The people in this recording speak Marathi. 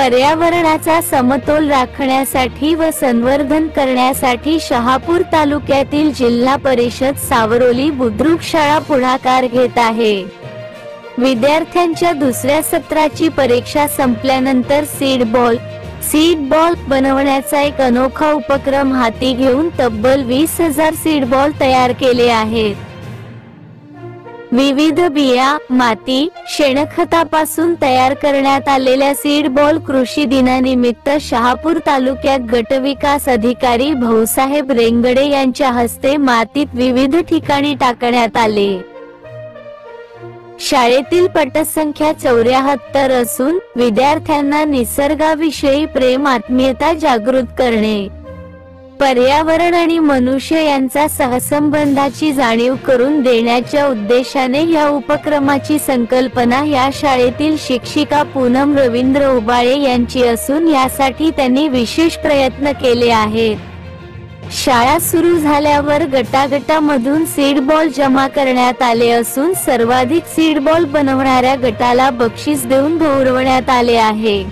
पर्यावरणाचा समतोल राखण्यासाठी व संवर्धन करण्यासाठी शहापूर तालुक्यातील जिल्हा परिषद सावरोली बुद्रुक शाळा पुढाकार घेत आहे। विद्यार्थ्यांच्या दुसऱ्या सत्राची परीक्षा संपल्यानंतर सीड बॉल बनवण्याचा एक अनोखा उपक्रम हाती घेऊन तब्बल 20,000 सीड बॉल तयार केले आहेत। विविध बिया, माती, शेणखतापासून तयार करण्यात आलेल्या सीड बॉल कृषी दिनानिमित्त शहापूर तालुक्यात गटविकास अधिकारी भाऊसाहेब रेंगडे यांच्या हस्ते मातीत विविध ठिकाणी टाकण्यात आले। शाळेतील पटसंख्या 74 असून विद्यार्थ्यांना निसर्गाविषयी प्रेम आत्मीयता जागृत करणे, पर्यावरण आणि मनुष्य यांचा सहसंबंधाची जाणीव करून देण्याच्या उद्देशाने या उपक्रमाची संकल्पना या शाळेतील शिक्षिका पूनम रवींद्र उबाळे यांची असून यासाठी त्यांनी विशेष प्रयत्न केले आहेत। शाळा सुरू झाल्यावर गटागटामधून सीड बॉल जमा करण्यात आले असून सर्वाधिक सीड बॉल बनवणाऱ्या गटाला बक्षीस देऊन गौरवण्यात आले आहे।